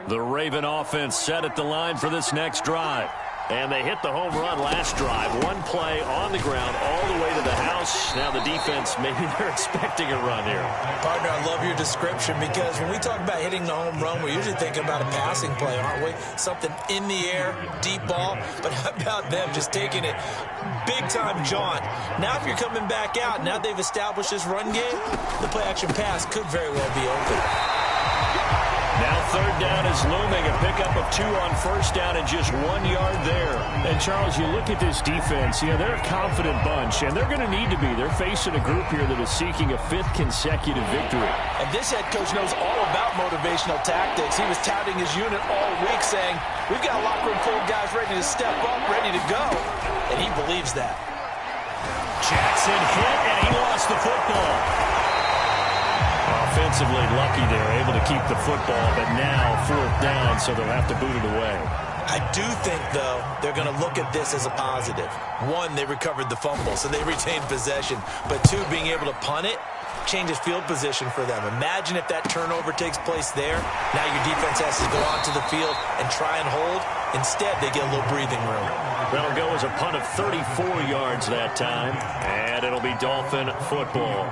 The Raven offense set at the line for this next drive. And they hit the home run last drive. One play on the ground all the way to the house. Now the defense, maybe they're expecting a run here. Partner, I love your description because when we talk about hitting the home run, we're usually thinking about a passing play, aren't we? Something in the air, deep ball. But how about them just taking it big-time jaunt? Now if you're coming back out, now they've established this run game, the play-action pass could very well be open. Now third down is looming. A pickup of 2 on first down and just 1 yard there. And, Charles, you look at this defense, they're a confident bunch, and they're going to need to be. They're facing a group here that is seeking a 5th consecutive victory. And this head coach knows all about motivational tactics. He was touting his unit all week saying, we've got a locker room full of guys ready to step up, ready to go. And he believes that. Jackson hit, and he lost the football. Offensively lucky they're able to keep the football, but now 4th down, so they'll have to boot it away. I do think, though, they're going to look at this as a positive. 1, they recovered the fumble, so they retained possession. But 2, being able to punt it changes field position for them. Imagine if that turnover takes place there. Now your defense has to go onto the field and try and hold. Instead, they get a little breathing room. That'll go as a punt of 34 yards that time, and it'll be Dolphin football.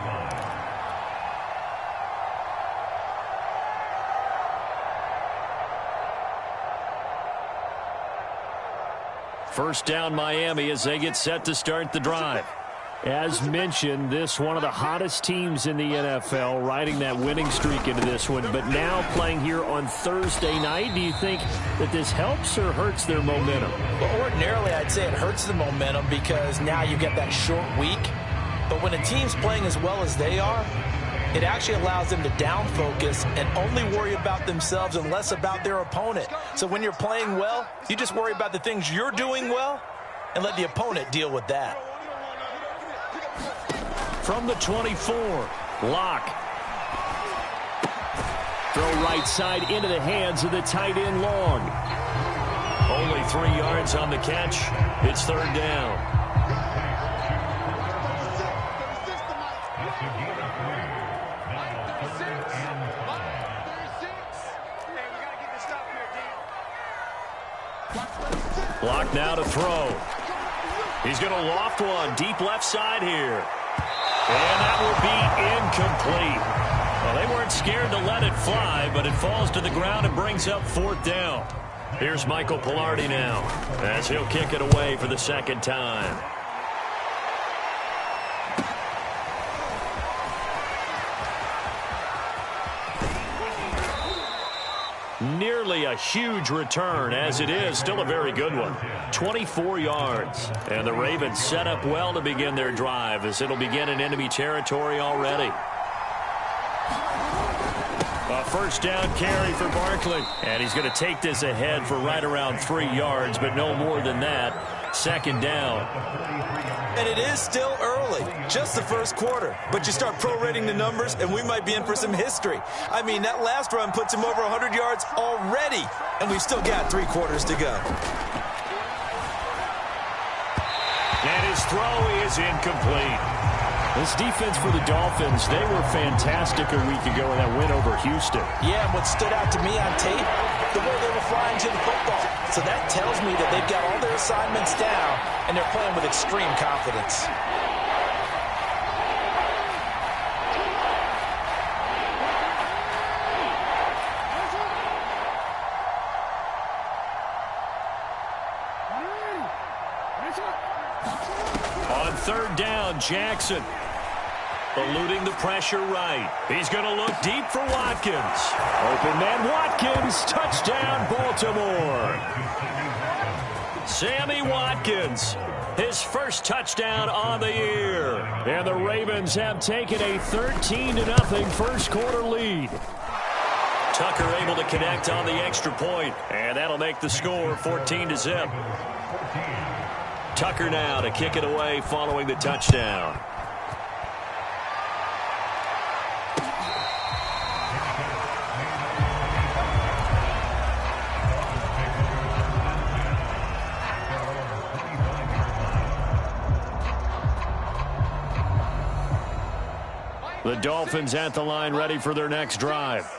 First down Miami as they get set to start the drive. As mentioned, this one of the hottest teams in the NFL, riding that winning streak into this one, but now playing here on Thursday night. Do you think that this helps or hurts their momentum? Well, ordinarily, I'd say it hurts the momentum because now you get that short week. But when a team's playing as well as they are, it actually allows them to down focus and only worry about themselves and less about their opponent. So when you're playing well, you just worry about the things you're doing well and let the opponent deal with that. From the 24, Locke. Throw right side into the hands of the tight end Long. Only 3 yards on the catch. It's 3rd down. Block now to throw. He's going to loft one deep left side here. And that will be incomplete. Well, they weren't scared to let it fly, but it falls to the ground and brings up 4th down. Here's Michael Pilardi now as he'll kick it away for the 2nd time. Nearly a huge return, as it is still a very good one. 24 yards. And the Ravens set up well to begin their drive as it'll begin in enemy territory already. A first down carry for Barkley. And he's going to take this ahead for right around 3 yards, but no more than that. 2nd down. And it is still early, just the first quarter. But you start prorating the numbers, and we might be in for some history. I mean, that last run puts him over 100 yards already, and we've still got 3 quarters to go. And his throw is incomplete. This defense for the Dolphins, they were fantastic a week ago in that win over Houston. Yeah, and what stood out to me on tape, the way they were flying to the football. So that tells me that they've got all their assignments down, and they're playing with extreme confidence. On 3rd down, Jackson. Eluding the pressure right. He's going to look deep for Watkins. Open man Watkins. Touchdown, Baltimore. Sammy Watkins. His first touchdown on the year. And the Ravens have taken a 13-0 first quarter lead. Tucker able to connect on the extra point. And that'll make the score 14-0. Tucker now to kick it away following the touchdown. The Dolphins at the line ready for their next drive.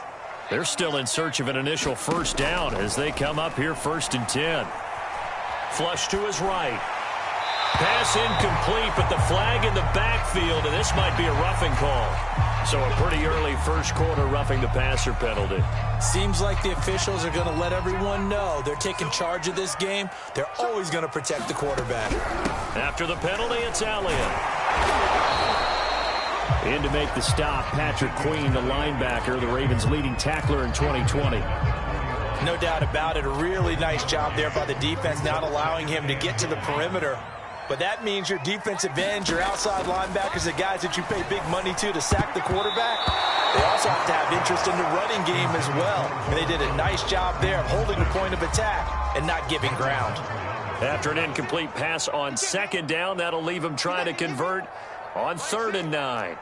They're still in search of an initial first down as they come up here 1st and 10. Flush to his right. Pass incomplete, but the flag in the backfield, and this might be a roughing call. So a pretty early first quarter roughing the passer penalty. Seems like the officials are going to let everyone know they're taking charge of this game. They're always going to protect the quarterback. After the penalty, it's Elliott. In to make the stop, Patrick Queen, the linebacker, the Ravens' leading tackler in 2020. No doubt about it. A really nice job there by the defense, not allowing him to get to the perimeter. But that means your defensive ends, your outside linebackers, the guys that you pay big money to sack the quarterback, they also have to have interest in the running game as well. And they did a nice job there of holding the point of attack and not giving ground. After an incomplete pass on 2nd down, that'll leave him trying to convert on 3rd and 9.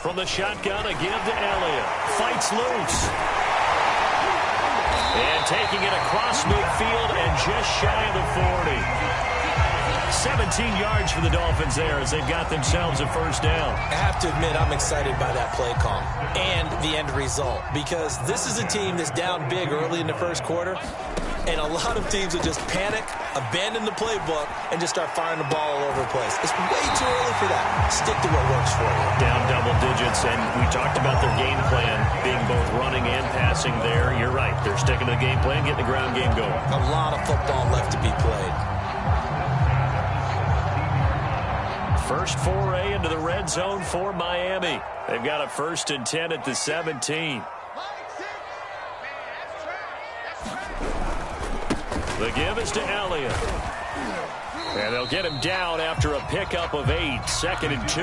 From the shotgun, a give to Elliott. Fights loose. And taking it across midfield and just shy of the 40. 17 yards for the Dolphins there as they've got themselves a first down. I have to admit, I'm excited by that play call and the end result, because this is a team that's down big early in the first quarter, and a lot of teams will just panic, abandon the playbook, and just start firing the ball all over the place. It's way too early for that. Stick to what works for you. Down double digits, and we talked about their game plan being both running and passing there. You're right. They're sticking to the game plan, getting the ground game going. A lot of football left to be played. First foray into the red zone for Miami. They've got a 1st and 10 at the 17. The give is to Elliott. And they'll get him down after a pickup of 8. 2nd and 2.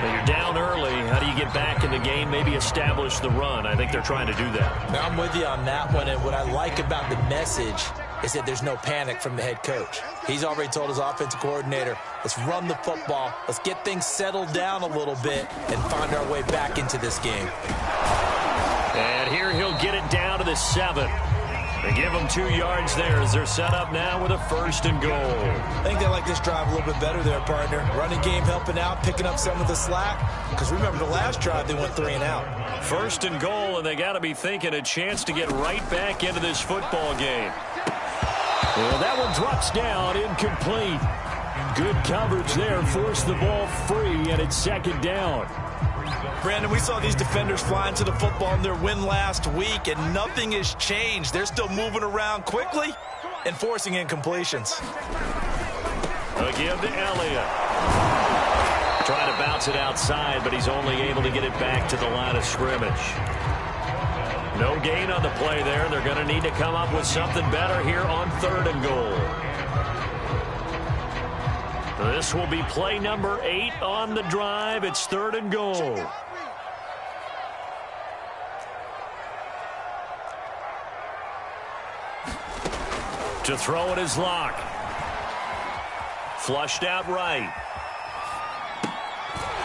When you're down early, how do you get back in the game, maybe establish the run? I think they're trying to do that. Now, I'm with you on that one, and what I like about the message is that there's no panic from the head coach. He's already told his offensive coordinator, let's run the football, let's get things settled down a little bit and find our way back into this game. And here he'll get it down to the 7. They give them 2 yards there as they're set up now with a 1st and goal. I think they like this drive a little bit better there, partner. Running game helping out, picking up some of the slack. Because remember, the last drive, they went 3 and out. 1st and goal, and they got to be thinking a chance to get right back into this football game. Well, that one drops down, incomplete. Good coverage there, forced the ball free, and it's 2nd down. Brandon, we saw these defenders flying to the football in their win last week, and nothing has changed. They're still moving around quickly and forcing incompletions. A give to Elliott. Trying to bounce it outside, but he's only able to get it back to the line of scrimmage. No gain on the play there. They're going to need to come up with something better here on 3rd and goal. This will be play number 8 on the drive. It's 3rd and goal. To throw it is Locke. Flushed out right.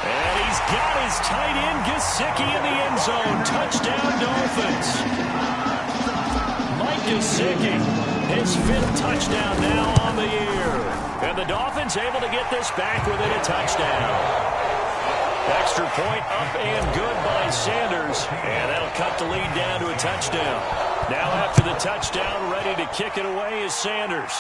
And he's got his tight end Gesicki in the end zone. Touchdown Dolphins. Mike Gesicki, his 5th touchdown now on the year. And the Dolphins able to get this back within a touchdown. Extra point up and good by Sanders. And that'll cut the lead down to a touchdown. Now after the touchdown, ready to kick it away is Sanders.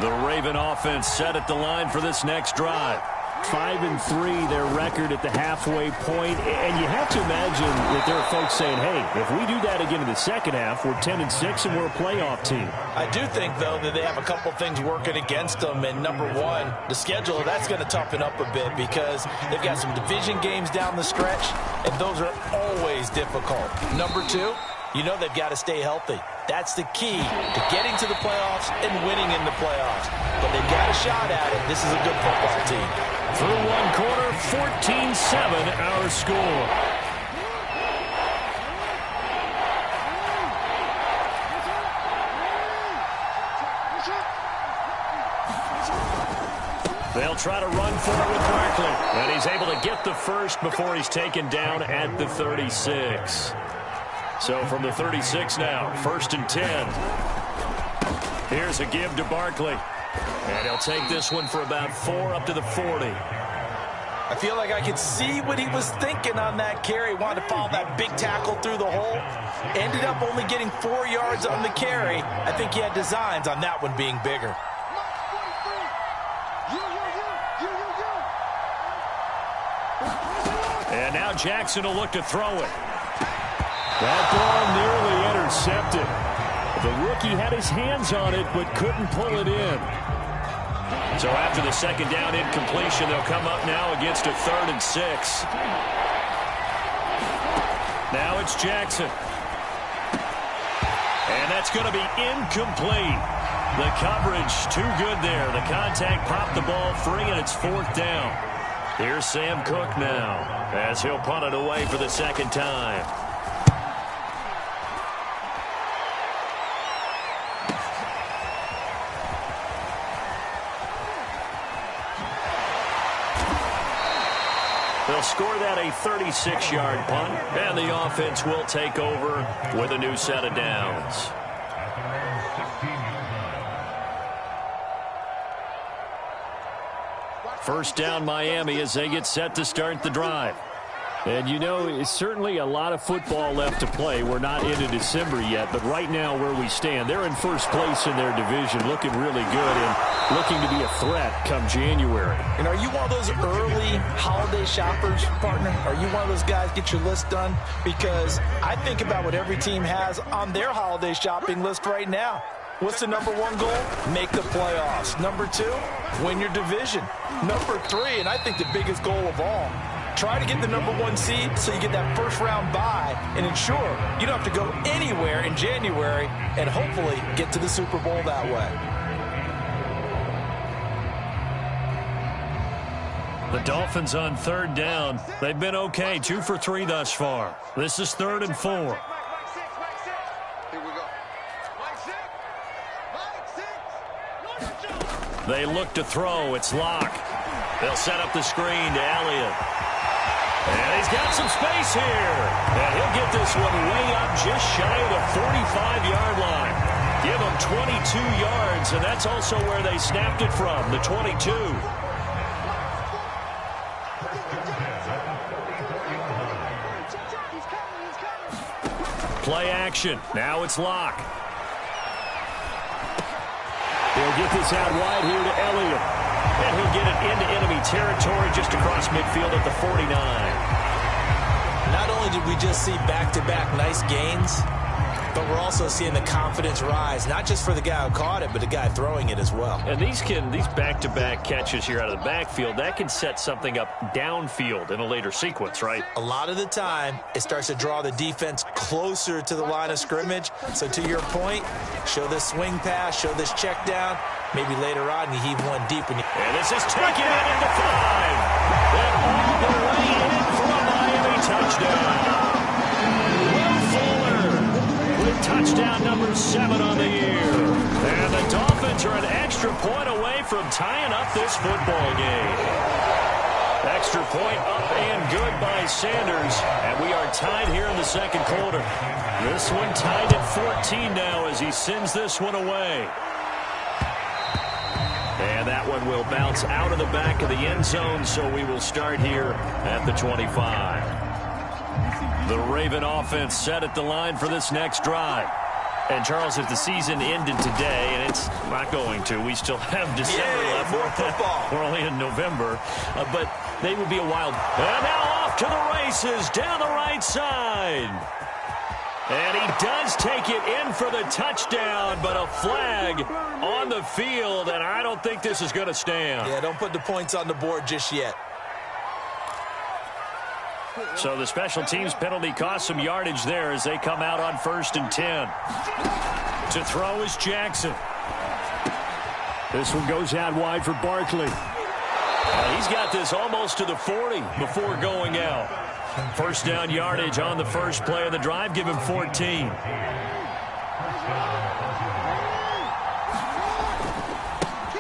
The Raven offense set at the line for this next drive. 5-3, their record at the halfway point. And you have to imagine that there are folks saying, hey, if we do that again in the second half, we're 10-6 and we're a playoff team. I do think, though, that they have a couple things working against them. And number one, the schedule, that's going to toughen up a bit because they've got some division games down the stretch, and those are always difficult. Number two, you know they've got to stay healthy. That's the key to getting to the playoffs and winning in the playoffs. But they've got a shot at it. This is a good football team. Through one quarter, 14-7 our score. They'll try to run for it with Barkley. And he's able to get the first before he's taken down at the 36. So from the 36 now, 1st and 10. Here's a give to Barkley. And he'll take this one for about 4 up to the 40. I feel like I could see what he was thinking on that carry. Wanted to follow that big tackle through the hole. Ended up only getting 4 yards on the carry. I think he had designs on that one being bigger. And now Jackson will look to throw it. That ball nearly intercepted. The rookie had his hands on it but couldn't pull it in. So after the second down incompletion, they'll come up now against a 3rd and 6. Now it's Jackson. And that's going to be incomplete. The coverage too good there. The contact popped the ball free, and it's 4th down. Here's Sam Cook now as he'll punt it away for the second time. They'll score that a 36-yard punt, and the offense will take over with a new set of downs. First down, Miami, as they get set to start the drive. And, you know, it's certainly a lot of football left to play. We're not into December yet, but right now where we stand, they're in first place in their division, looking really good and looking to be a threat come January. And are you one of those early holiday shoppers, partner? Are you one of those guys get your list done? Because I think about what every team has on their holiday shopping list right now. What's the number 1 goal? Make the playoffs. Number 2, win your division. Number 3, and I think the biggest goal of all, try to get the number 1 seed so you get that first-round bye and ensure you don't have to go anywhere in January and hopefully get to the Super Bowl that way. The Dolphins on 3rd down. They've been okay, 2 for 3 thus far. This is 3rd and 4. They look to throw. It's Locke. They'll set up the screen to Elliott. And he's got some space here. And he'll get this one way up just shy of the 45-yard line. Give him 22 yards, and that's also where they snapped it from, the 22. Play action. Now it's Locke. They'll get this out wide here to Elliott. And he'll get it into enemy territory just across midfield at the 49. Not only did we just see back-to-back nice gains, but we're also seeing the confidence rise, not just for the guy who caught it, but the guy throwing it as well. And these back-to-back catches here out of the backfield, that can set something up downfield in a later sequence, right? A lot of the time, it starts to draw the defense closer to the line of scrimmage. So to your point, show this swing pass, show this check down. Maybe later on you heave one deep. And this is taken in at the 5. And all the way in for a Miami touchdown. With touchdown number 7 on the year. And the Dolphins are an extra point away from tying up this football game. Extra point up and good by Sanders. And we are tied here in the second quarter. This one tied at 14 now as he sends this one away. And that one will bounce out of the back of the end zone, so we will start here at the 25. The Raven offense set at the line for this next drive. And, Charles, if the season ended today, and it's not going to, we still have December left. More football. We're only in November. But they would be a wild. And now off to the races down the right side. And he does take it in for the touchdown, but a flag on the field, and I don't think this is going to stand. Yeah, don't put the points on the board just yet. So the special teams penalty cost some yardage there as they come out on 1st and 10. To throw is Jackson. This one goes out wide for Barkley. He's got this almost to the 40 before going out. First down yardage on the first play of the drive. Give him 14.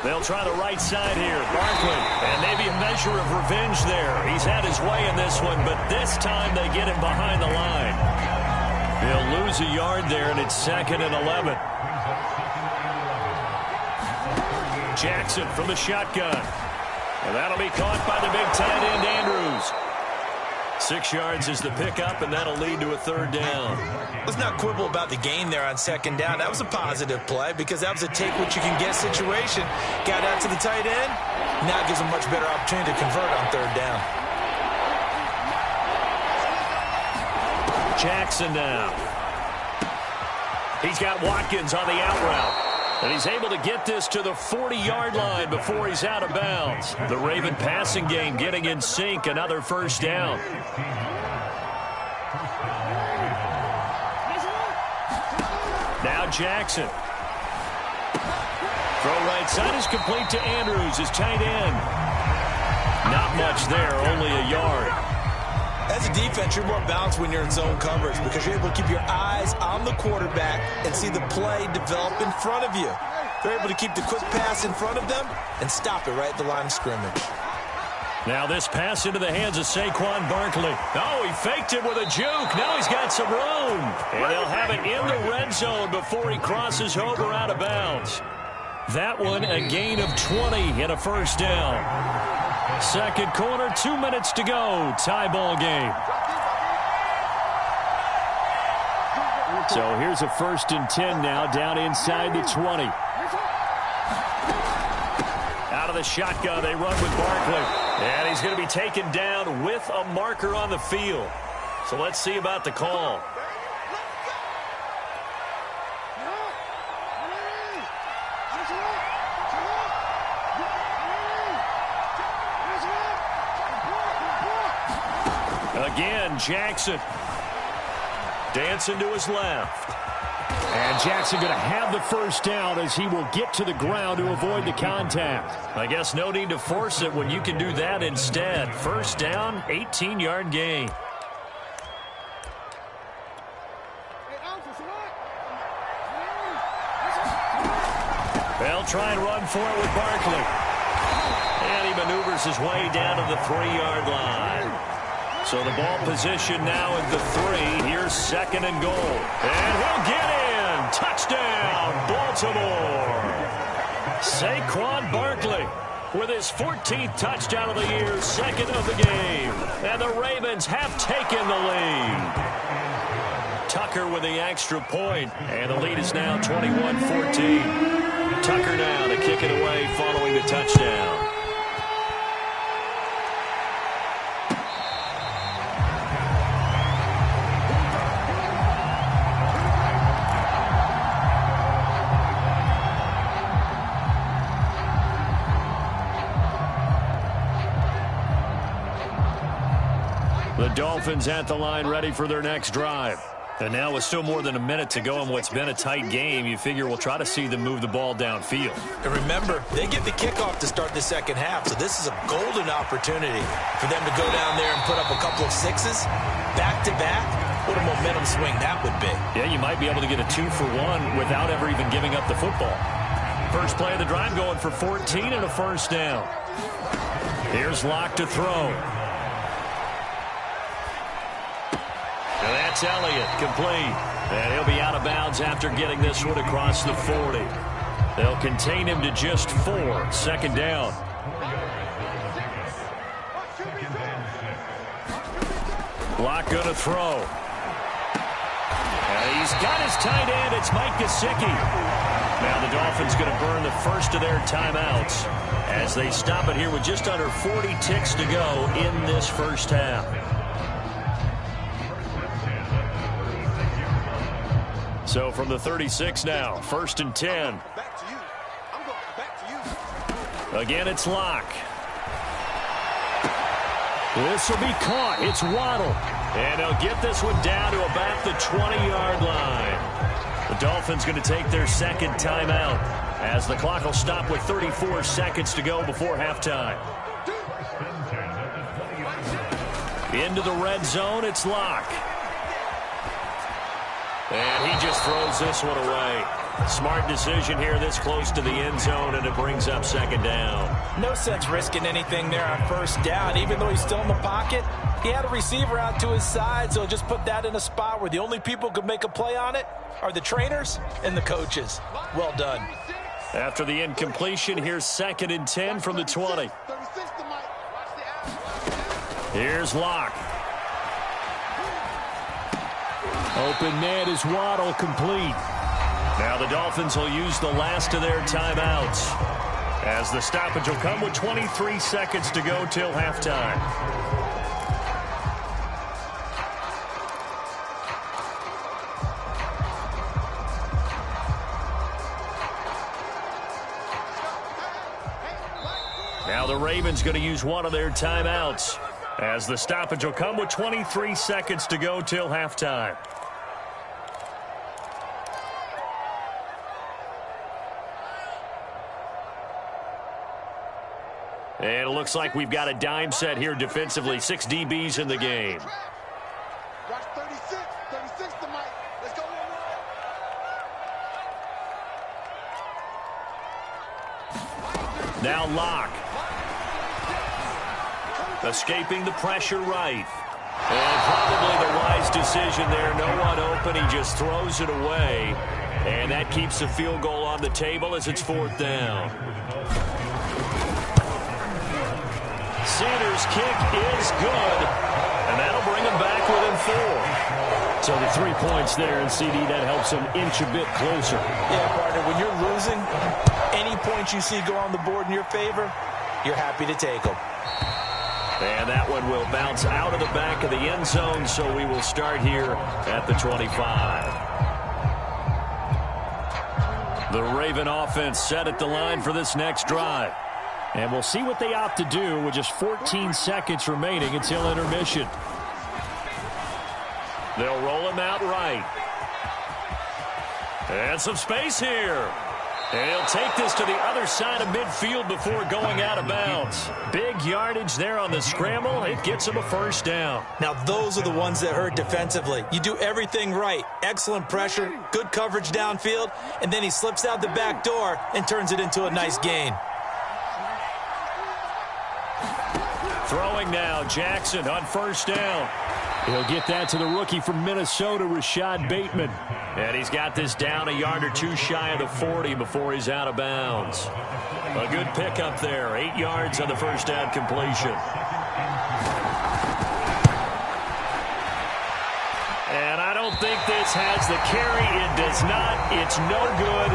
They'll try the right side here. Barkley. And maybe a measure of revenge there. He's had his way in this one, but this time they get him behind the line. They'll lose a yard there, and it's 2nd and 11. Jackson from the shotgun. And that'll be caught by the big tight end, Andrews. 6 yards is the pickup, and that'll lead to a 3rd down. Let's not quibble about the gain there on 2nd down. That was a positive play because that was a take-what-you-can-get situation. Got out to the tight end. Now it gives them much better opportunity to convert on 3rd down. Jackson now. He's got Watkins on the out route. And he's able to get this to the 40-yard line before he's out of bounds. The Raven passing game getting in sync. Another 1st down. Now Jackson. Throw right side is complete to Andrews, his tight end. Not much there, only a yard. As a defense, you're more balanced when you're in zone coverage because you're able to keep your eyes on the quarterback and see the play develop in front of you. They're able to keep the quick pass in front of them and stop it right at the line of scrimmage. Now this pass into the hands of Saquon Barkley. Oh, he faked it with a juke. Now he's got some room. And they'll have it in the red zone before he crosses over out of bounds. That one a gain of 20 and a 1st down. 2nd quarter, 2 minutes to go. Tie ball game. So here's a 1st and 10 now, down inside the 20. Out of the shotgun, they run with Barkley. And he's going to be taken down with a marker on the field. So let's see about the call. Again, Jackson. Dancing to his left. And Jackson going to have the 1st down as he will get to the ground to avoid the contact. I guess no need to force it when you can do that instead. 1st down, 18-yard gain. They'll try and run for it with Barkley. And he maneuvers his way down to the 3-yard line. So the ball position now at the 3. Here's 2nd and goal. And he'll get in. Touchdown, Baltimore. Saquon Barkley with his 14th touchdown of the year, 2nd of the game. And the Ravens have taken the lead. Tucker with the extra point. And the lead is now 21-14. Tucker now to kick it away following the touchdown. The Dolphins at the line ready for their next drive. And now with still more than a minute to go in what's been a tight game, you figure we'll try to see them move the ball downfield. And remember, they get the kickoff to start the 2nd half, so this is a golden opportunity for them to go down there and put up a couple of 6s back-to-back. What a momentum swing that would be. Yeah, you might be able to get a 2-for-1 without ever even giving up the football. First play of the drive going for 14 and a 1st down. Here's Locke to throw. And that's Elliott, complete. And he'll be out of bounds after getting this one across the 40. They'll contain him to just 4. 2nd down. Locke going to throw. And he's got his tight end. It's Mike Gesicki. Now the Dolphins going to burn the first of their timeouts as they stop it here with just under 40 ticks to go in this 1st half. So from the 36 now, 1st and 10. Again, it's Locke. This will be caught. It's Waddle. And they'll get this one down to about the 20-yard line. The Dolphins going to take their 2nd timeout as the clock will stop with 34 seconds to go before halftime. Into the red zone, it's Locke. And he just throws this one away. Smart decision here this close to the end zone, and it brings up 2nd down. No sense risking anything there on 1st down. Even though he's still in the pocket, He had a receiver out to his side, so just put that in a spot where the only people who could make a play on it are the trainers and the coaches. Well done. After the incompletion, here's 2nd and 10 from the 20. Here's Locke. Open man is Waddle, complete. Now the Dolphins will use the last of their timeouts, as the stoppage will come with 23 seconds to go till halftime. Now the Ravens going to use one of their timeouts, as the stoppage will come with 23 seconds to go till halftime. And it looks like we've got a dime set here defensively. 6 DBs in the game. Watch 36 to Mike. Let's go. Now Locke. Escaping the pressure right. And probably the wise decision there. No one open. He just throws it away. And that keeps the field goal on the table as it's 4th down. Sanders' kick is good, and that'll bring him back within 4. So the 3 points there, and CD, that helps him inch a bit closer. Yeah, partner, when you're losing, any points you see go on the board in your favor, you're happy to take them. And that one will bounce out of the back of the end zone, so we will start here at the 25. The Raven offense set at the line for this next drive. And we'll see what they opt to do with just 14 seconds remaining until intermission. They'll roll him out right. And some space here. And he'll take this to the other side of midfield before going out of bounds. Big yardage there on the scramble. It gets him a 1st down. Now, those are the ones that hurt defensively. You do everything right. Excellent pressure, good coverage downfield, and then he slips out the back door and turns it into a nice gain. Throwing now, Jackson on 1st down. He'll get that to the rookie from Minnesota, Rashad Bateman. And he's got this down a yard or 2 shy of the 40 before he's out of bounds. A good pickup there, 8 yards on the 1st down completion. And I don't think this has the carry. It does not. It's no good.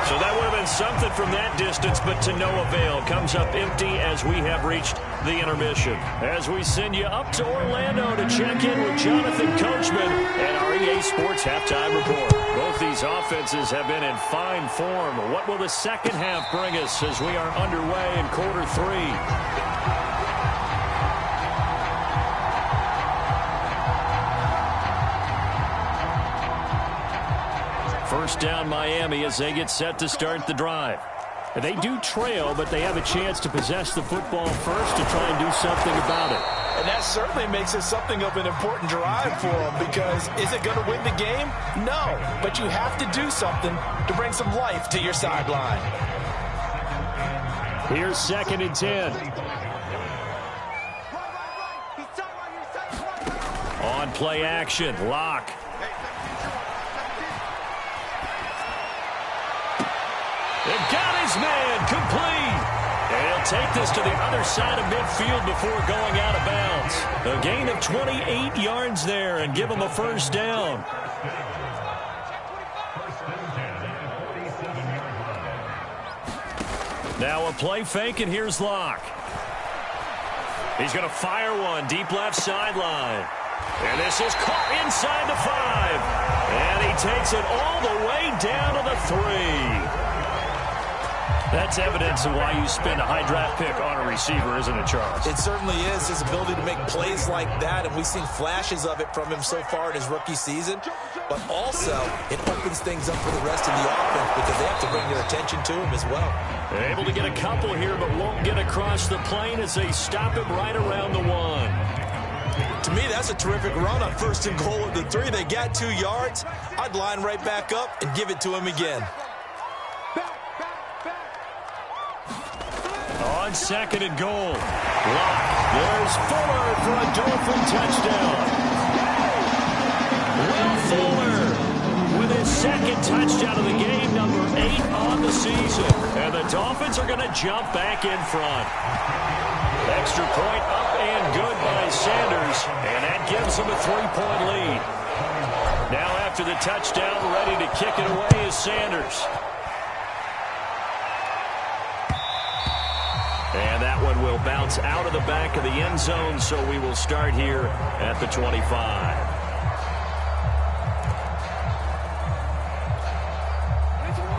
So that would have been something from that distance, but to no avail. Comes up empty as we have reached the intermission. As we send you up to Orlando to check in with Jonathan Coachman and our EA Sports Halftime Report. Both these offenses have been in fine form. What will the second half bring us as we are underway in quarter 3? First down Miami as they get set to start the drive. They do trail, but they have a chance to possess the football first to try and do something about it. And that certainly makes it something of an important drive for them, because is it going to win the game? No, but you have to do something to bring some life to your sideline. Here's 2nd and 10. On play action, Locke. They've got his man complete. And he'll take this to the other side of midfield before going out of bounds. A gain of 28 yards there and give him a 1st down. Now a play fake, and here's Locke. He's going to fire one deep left sideline. And this is caught inside the 5. And he takes it all the way down to the 3. That's evidence of why you spend a high draft pick on a receiver, isn't it, Charles? It certainly is. His ability to make plays like that, and we've seen flashes of it from him so far in his rookie season. But also, it opens things up for the rest of the offense because they have to bring their attention to him as well. They're able to get a couple here, but won't get across the plane as they stop him right around the 1. To me, that's a terrific run on 1st and goal at the 3. They got 2 yards. I'd line right back up and give it to him again. On second and goal. Block. There's Fuller for a Dolphin touchdown. Will Fuller with his second touchdown of the game, number 8 on the season. And the Dolphins are going to jump back in front. Extra point up and good by Sanders, and that gives them a 3-point lead. Now after the touchdown, ready to kick it away is Sanders. And that one will bounce out of the back of the end zone, so we will start here at the 25.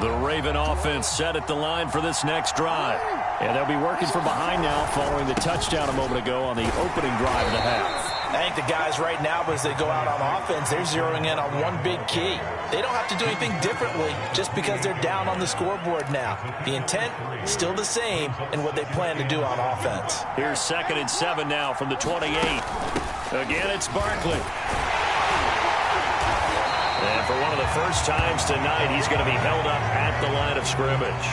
The Raven offense set at the line for this next drive. And they'll be working from behind now following the touchdown a moment ago on the opening drive of the half. I think the guys right now, as they go out on offense, they're zeroing in on one big key. They don't have to do anything differently just because they're down on the scoreboard now. The intent, still the same in what they plan to do on offense. Here's 2nd and 7 now from the 28. Again, it's Barkley. And for one of the first times tonight, he's going to be held up at the line of scrimmage.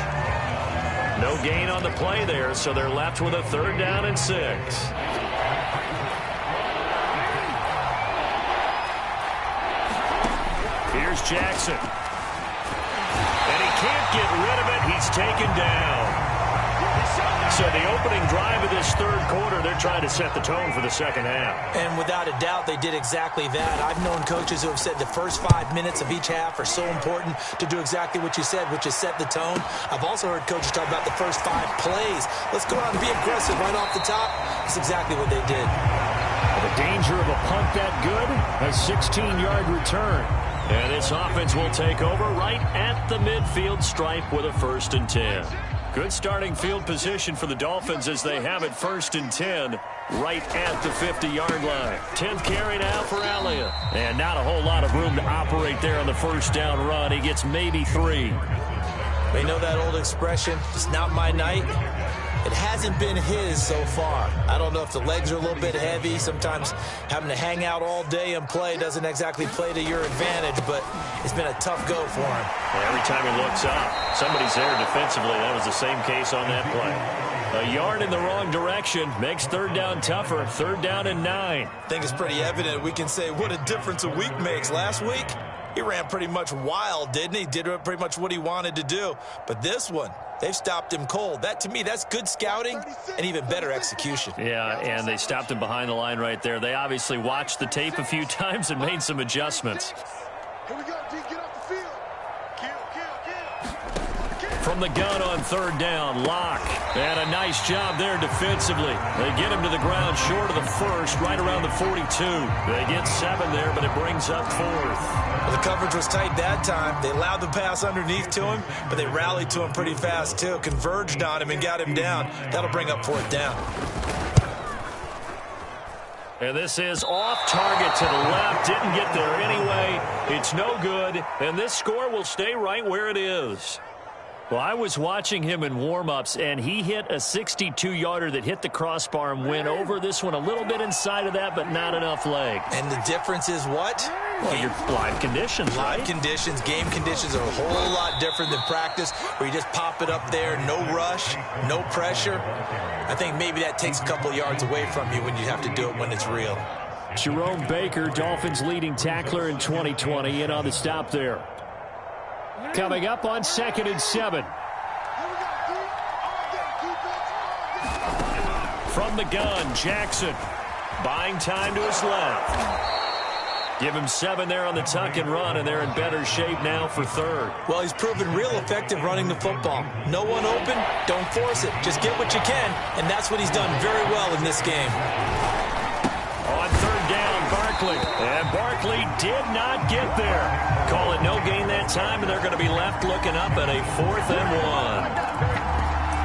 No gain on the play there, so they're left with a 3rd down and 6. Here's Jackson. And he can't get rid of it. He's taken down. So the opening drive of this 3rd quarter, they're trying to set the tone for the 2nd half. And without a doubt, they did exactly that. I've known coaches who have said the first 5 minutes of each half are so important to do exactly what you said, which is set the tone. I've also heard coaches talk about the first 5 plays. Let's go out and be aggressive right off the top. That's exactly what they did. The danger of a punt that good, a 16-yard return. And this offense will take over right at the midfield stripe with a 1st and 10. Good starting field position for the Dolphins as they have it 1st and 10 right at the 50-yard line. 10th carry now for Elliott. And not a whole lot of room to operate there on the 1st down run. He gets maybe 3. They know that old expression, it's not my night. It hasn't been his so far. I don't know if the legs are a little bit heavy. Sometimes having to hang out all day and play doesn't exactly play to your advantage, but it's been a tough go for him. Every time he looks up, somebody's there defensively. That was the same case on that play. A yard in the wrong direction makes 3rd down tougher. 3rd down and 9. I think it's pretty evident. We can say what a difference a week makes. Last week, he ran pretty much wild, didn't he? Did pretty much what he wanted to do. But this one, they've stopped him cold. That, to me, that's good scouting and even better execution. Yeah, and they stopped him behind the line right there. They obviously watched the tape a few times and made some adjustments. Here we go, D. Get off the field. From the gun on 3rd down, Locke. And a nice job there defensively. They get him to the ground short of the 1st, right around the 42. They get 7 there, but it brings up 4th. Well, the coverage was tight that time. They allowed the pass underneath to him, but they rallied to him pretty fast, too. Converged on him and got him down. That'll bring up 4th down. And this is off target to the left. Didn't get there anyway. It's no good. And this score will stay right where it is. Well, I was watching him in warm-ups, and he hit a 62-yarder that hit the crossbar and went over. This one a little bit inside of that, but not enough leg. And the difference is what? Well, your live conditions, right? Live conditions, game conditions are a whole lot different than practice, where you just pop it up there, no rush, no pressure. I think maybe that takes a couple yards away from you when you have to do it when it's real. Jerome Baker, Dolphins leading tackler in 2020, in on the stop there. Coming up on 2nd and 7. From the gun, Jackson. Buying time to his left. Give him 7 there on the tuck and run, and they're in better shape now for 3rd. Well, he's proven real effective running the football. No one open, don't force it. Just get what you can, and that's what he's done very well in this game. On 3rd down, Barkley. And Barkley did not get there. Call it no gain that time, and they're going to be left looking up at a 4th and 1.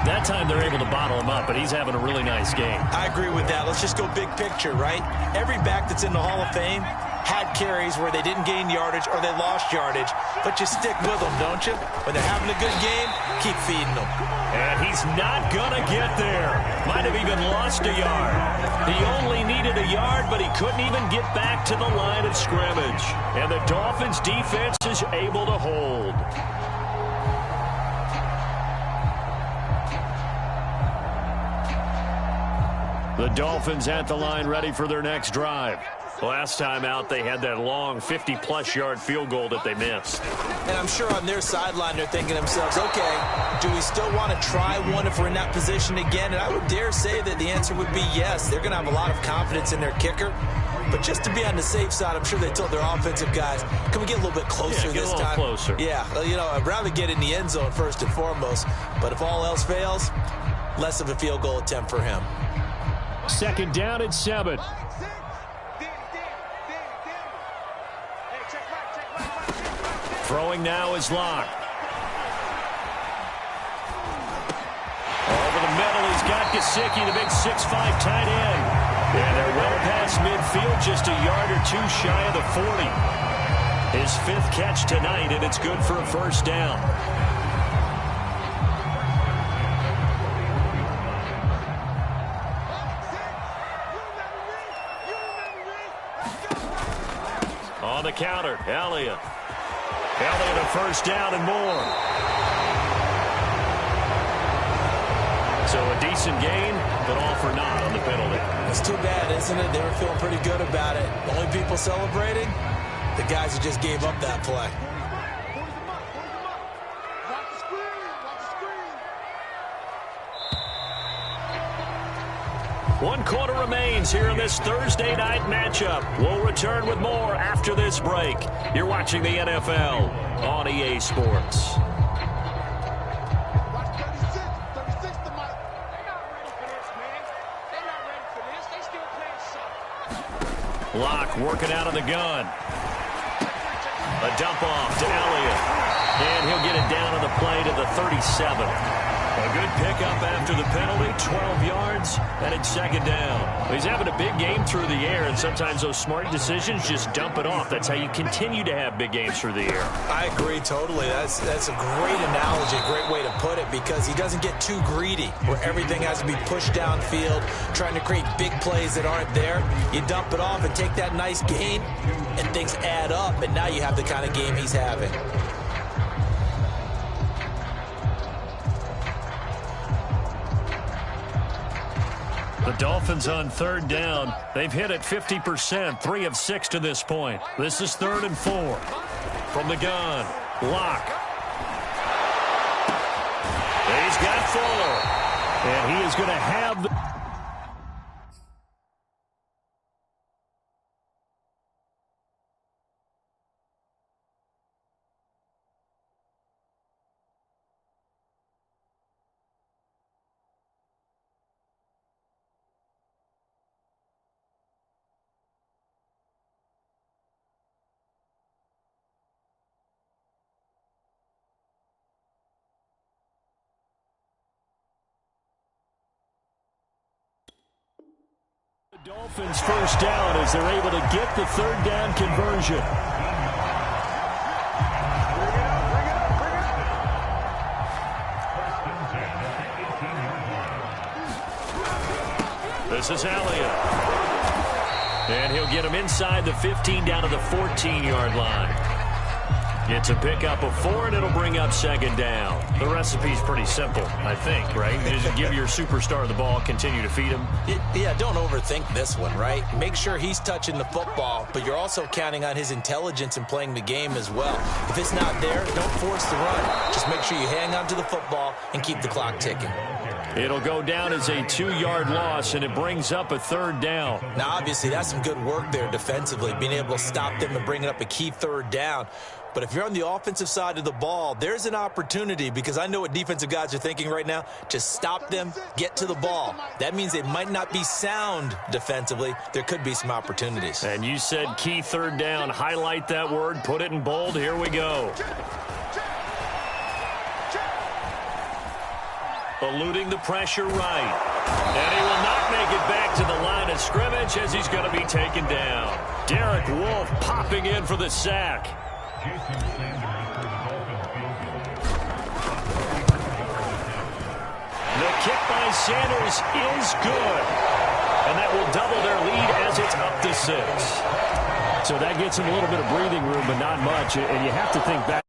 That time they're able to bottle him up, but he's having a really nice game. I agree with that. Let's just go big picture, right? Every back that's in the Hall of Fame had carries where they didn't gain yardage or they lost yardage, but you stick with them, don't you? When they're having a good game, keep feeding them. And he's not going to get there. Might have even lost a yard. He only needed a yard, but he couldn't even get back to the line of scrimmage. And the Dolphins defense is able to hold. The Dolphins at the line ready for their next drive. Last time out, they had that long 50-plus yard field goal that they missed. And I'm sure on their sideline, they're thinking to themselves, okay, do we still want to try one if we're in that position again? And I would dare say that the answer would be yes. They're going to have a lot of confidence in their kicker. But just to be on the safe side, I'm sure they told their offensive guys, can we get a little bit closer this time? Get a little closer. Yeah, you know, I'd rather get in the end zone first and foremost. But if all else fails, less of a field goal attempt for him. Second down and 7. Throwing now is Locke. Over the middle, he's got Gesicki, the big 6'5" tight end. And they're well past midfield, just a yard or two shy of the 40. His 5th catch tonight, and it's good for a first down. On the counter, Elliott. Elliott a first down and more. So a decent gain, but all for naught on the penalty. It's too bad, isn't it? They were feeling pretty good about it. Only people celebrating, the guys who just gave up that play. One quarter remains here in this Thursday night matchup. We'll return with more after this break. You're watching the NFL on EA Sports. Locke working out of the gun. A dump off to Elliott. And he'll get it down on the play to the 37. A good pickup after the penalty, 12 yards, and it's second down. He's having a big game through the air, and sometimes those smart decisions just dump it off. That's how you continue to have big games through the air. I agree totally. That's a great analogy, a great way to put it, because he doesn't get too greedy where everything has to be pushed downfield, trying to create big plays that aren't there. You dump it off and take that nice gain, and things add up, and now you have the kind of game he's having. The Dolphins on third down. They've hit it 50%, 3 of 6 to this point. This is 3rd and 4. From the gun, Locke. He's got Fuller. And he is going to have the... Dolphins first down as they're able to get the third down conversion. This is Elliott. And he'll get him inside the 15 down to the 14-yard line. It's a pickup of 4, and it'll bring up second down. The recipe's pretty simple, I think, right? Just give your superstar the ball, continue to feed him. Yeah, don't overthink this one, right? Make sure he's touching the football, but you're also counting on his intelligence in playing the game as well. If it's not there, don't force the run. Just make sure you hang on to the football and keep the clock ticking. It'll go down as a 2-yard loss, and it brings up a third down. Now, obviously, that's some good work there defensively, being able to stop them and bringing up a key third down. But if you're on the offensive side of the ball, there's an opportunity, because I know what defensive guys are thinking right now. Just stop them, get to the ball. That means they might not be sound defensively. There could be some opportunities. And you said key third down. Highlight that word, put it in bold. Here we go. Eluding the pressure right. And he will not make it back to the line of scrimmage as he's going to be taken down. Derek Wolfe popping in for the sack. The kick by Sanders is good. And that will double their lead as it's up to 6. So that gets him a little bit of breathing room, but not much. And you have to think back.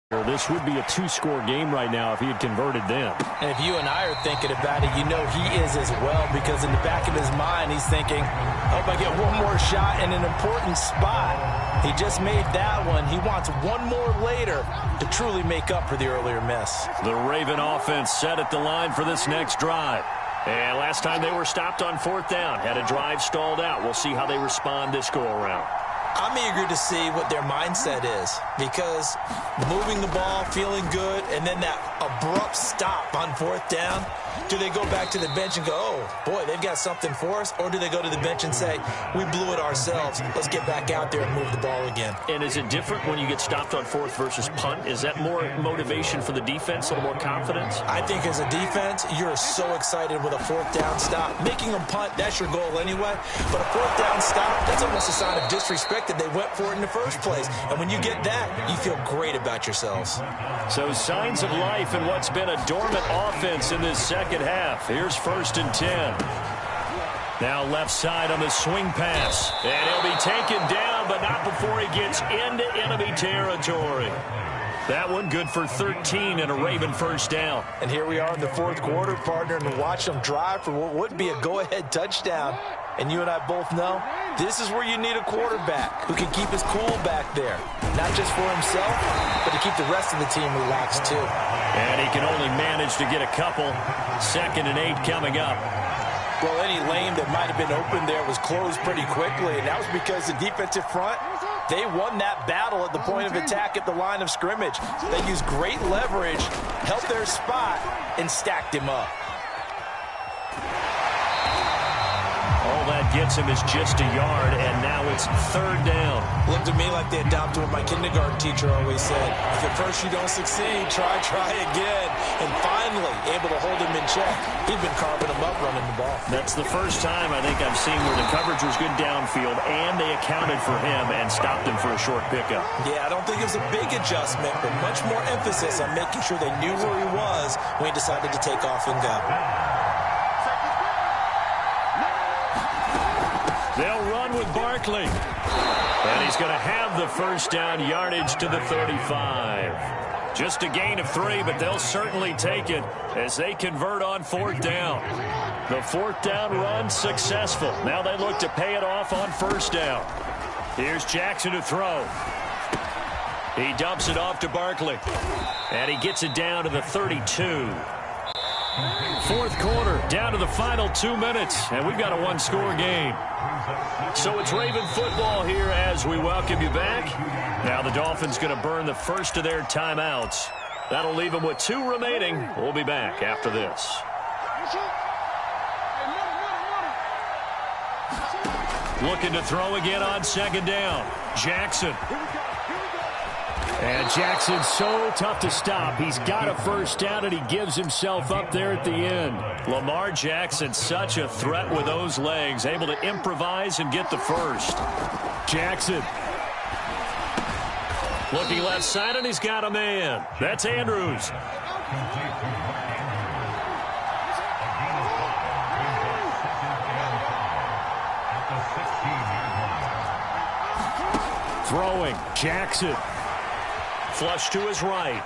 This would be a two-score game right now if he had converted then. And if you and I are thinking about it, you know he is as well, because in the back of his mind, he's thinking, I hope I get one more shot in an important spot. He just made that one. He wants one more later to truly make up for the earlier miss. The Raven offense set at the line for this next drive. And last time they were stopped on 4th down, had a drive stalled out. We'll see how they respond this go-around. I'm eager to see what their mindset is, because moving the ball, feeling good, and then that abrupt stop on 4th down, do they go back to the bench and go, oh, boy, they've got something for us? Or do they go to the bench and say, we blew it ourselves, let's get back out there and move the ball again? And is it different when you get stopped on 4th versus punt? Is that more motivation for the defense, a little more confidence? I think as a defense, you're so excited with a 4th down stop. Making them punt, that's your goal anyway. But a 4th down stop, that's almost a sign of disrespect that they went for it in the first place. And when you get that, you feel great about yourselves. So signs of life in what's been a dormant offense in this second half. Here's 1st and 10. Now left side on the swing pass. And he'll be taken down, but not before he gets into enemy territory. That one good for 13 and a Raven 1st down. And here we are in the 4th quarter, partner, and to watch them drive for what would be a go-ahead touchdown. And you and I both know this is where you need a quarterback who can keep his cool back there. Not just for himself, but to keep the rest of the team relaxed too. And he can only manage to get a couple. 2nd and 8 coming up. Well, any lane that might have been open there was closed pretty quickly, and that was because the defensive front, they won that battle at the point of attack at the line of scrimmage. They used great leverage, held their spot, and stacked him up. All that gets him is just a yard, and now it's 3rd down. Looked to me like they adopted what my kindergarten teacher always said. If at first you don't succeed, try again. And finally, able to hold him in check. He'd been carving him up running the ball. That's the first time I think I've seen where the coverage was good downfield, and they accounted for him and stopped him for a short pickup. Yeah, I don't think it was a big adjustment, but much more emphasis on making sure they knew where he was when he decided to take off and go. They'll run with Barkley. And he's going to have the 1st down yardage to the 35. Just a gain of 3, but they'll certainly take it as they convert on 4th down. The 4th down run successful. Now they look to pay it off on 1st down. Here's Jackson to throw. He dumps it off to Barkley. And he gets it down to the 32. 4th quarter, down to the final 2 minutes, and we've got a one-score game. So it's Raven football here as we welcome you back. Now the Dolphins going to burn the first of their timeouts. That'll leave them with 2 remaining. We'll be back after this. Looking to throw again on 2nd down. Jackson. And Jackson's so tough to stop. He's got a 1st down, and he gives himself up there at the end. Lamar Jackson, such a threat with those legs, able to improvise and get the 1st. Jackson. Looking left side, and he's got a man. That's Andrews. Throwing. Jackson. Flush to his right.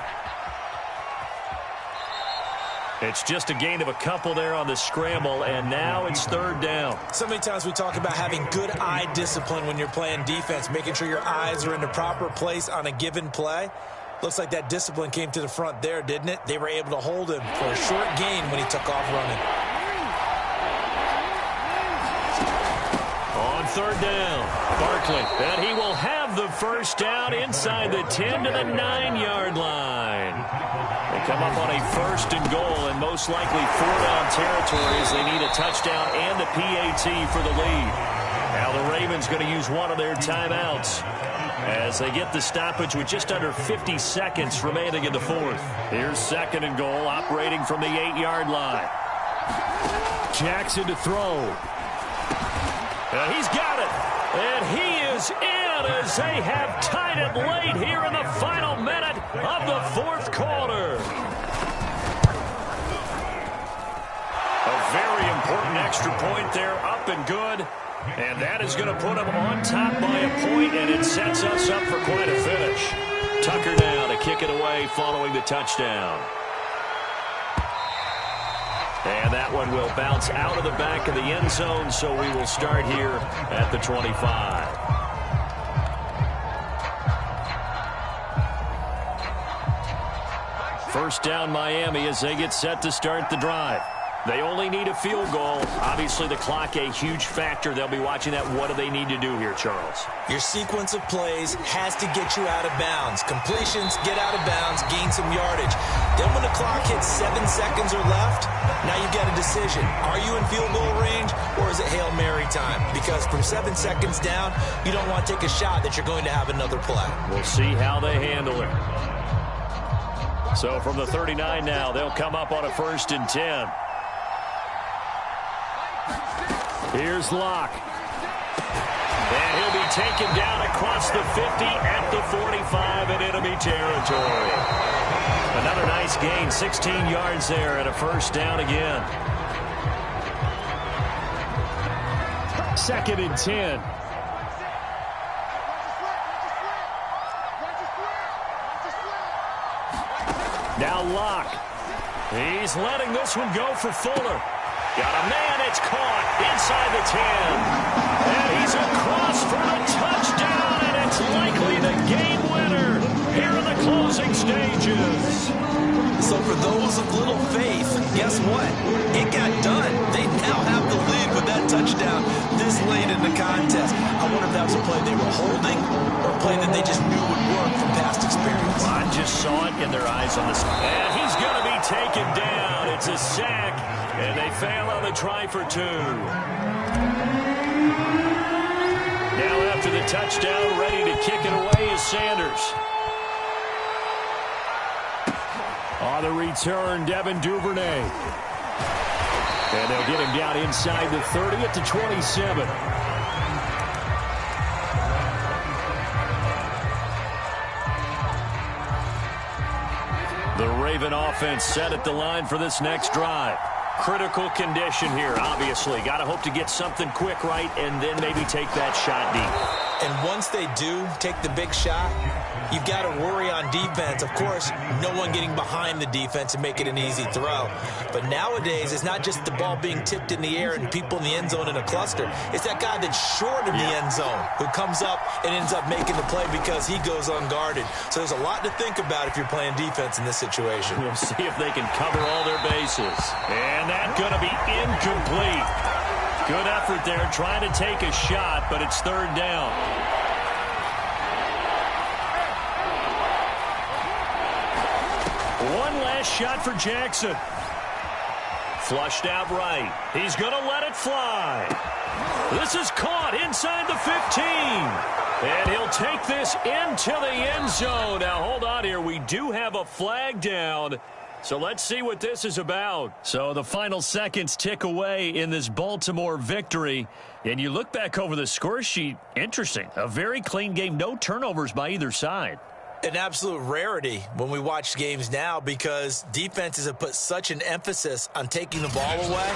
It's just a gain of a couple there on the scramble, and now it's 3rd down. So many times we talk about having good eye discipline when you're playing defense, making sure your eyes are in the proper place on a given play. Looks like that discipline came to the front there, didn't it? They were able to hold him for a short gain when he took off running. On 3rd down, Barkley, and he will have the 1st down inside the 10 to the 9-yard line. They come up on a 1st and goal, and most likely 4-down territory as they need a touchdown and a PAT for the lead. Now the Ravens going to use one of their timeouts as they get the stoppage with just under 50 seconds remaining in the 4th. Here's 2nd and goal, operating from the 8-yard line. Jackson to throw. And he's got it. And he is in as they have tied it late here in the final minute of the 4th quarter. A very important extra point there, up and good. And that is going to put them on top by a point, and it sets us up for quite a finish. Tucker now to kick kick it away following the touchdown. And that one will bounce out of the back of the end zone, so we will start here at the 25. First down Miami as they get set to start the drive. They only need a field goal. Obviously, the clock a huge factor. They'll be watching that. What do they need to do here, Charles? Your sequence of plays has to get you out of bounds. Completions, get out of bounds, gain some yardage. Then when the clock hits 7 seconds or left, now you've got a decision. Are you in field goal range or is it Hail Mary time? Because from 7 seconds down, you don't want to take a shot that you're going to have another play. We'll see how they handle it. So from the 39 now, they'll come up on a 1st and 10. Here's Locke. And he'll be taken down across the 50 at the 45 in enemy territory. Another nice gain, 16 yards there and a 1st down again. 2nd and 10. Now Locke. He's letting this one go for Fuller. Got a man, it's caught inside the 10. And he's across for the touchdown, and it's likely the game winner here in the closing stages. So for those of little faith, guess what? It got done. They now have the lead with that touchdown this late in the contest. I wonder if that was a play they were holding or a play that they just knew would work from past experience. I just saw it in their eyes on this. And he's going to be taken down. It's a sack. And they fail on the try for 2. Now after the touchdown, ready to kick it away is Sanders. On the return, Devin Duvernay. And they'll get him down inside the 30 at the 27. The Raven offense set at the line for this next drive. Critical condition here, obviously. Got to hope to get something quick right and then maybe take that shot deep. And once they do take the big shot, you've got to worry on defense. Of course, no one getting behind the defense and make it an easy throw. But nowadays, it's not just the ball being tipped in the air and people in the end zone in a cluster. It's that guy that's short of the end zone who comes up and ends up making the play because he goes unguarded. So there's a lot to think about if you're playing defense in this situation. We'll see if they can cover all their bases. And that's going to be incomplete. Good effort there trying to take a shot, but it's 3rd down. One last shot for Jackson. Flushed out right. He's going to let it fly. This is caught inside the 15. And he'll take this into the end zone. Now, hold on here. We do have a flag down. So let's see what this is about. So the final seconds tick away in this Baltimore victory. And you look back over the score sheet. Interesting. A very clean game. No turnovers by either side. An absolute rarity when we watch games now because defenses have put such an emphasis on taking the ball away.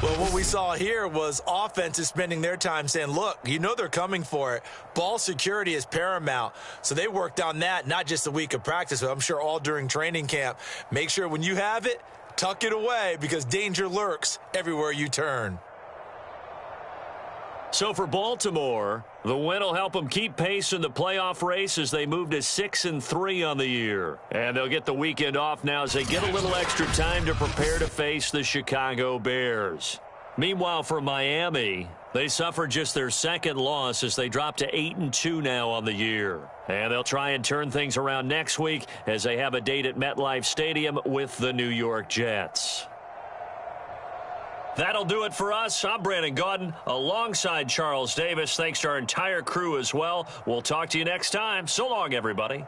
Well, what we saw here was offenses spending their time saying, look, you know they're coming for it. Ball security is paramount. So they worked on that, not just a week of practice, but I'm sure all during training camp. Make sure when you have it, tuck it away because danger lurks everywhere you turn. So for Baltimore, the win will help them keep pace in the playoff race as they move to 6-3 on the year. And they'll get the weekend off now as they get a little extra time to prepare to face the Chicago Bears. Meanwhile, for Miami, they suffered just their 2nd loss as they drop to 8-2 now on the year. And they'll try and turn things around next week as they have a date at MetLife Stadium with the New York Jets. That'll do it for us. I'm Brandon Gaudin alongside Charles Davis. Thanks to our entire crew as well. We'll talk to you next time. So long, everybody.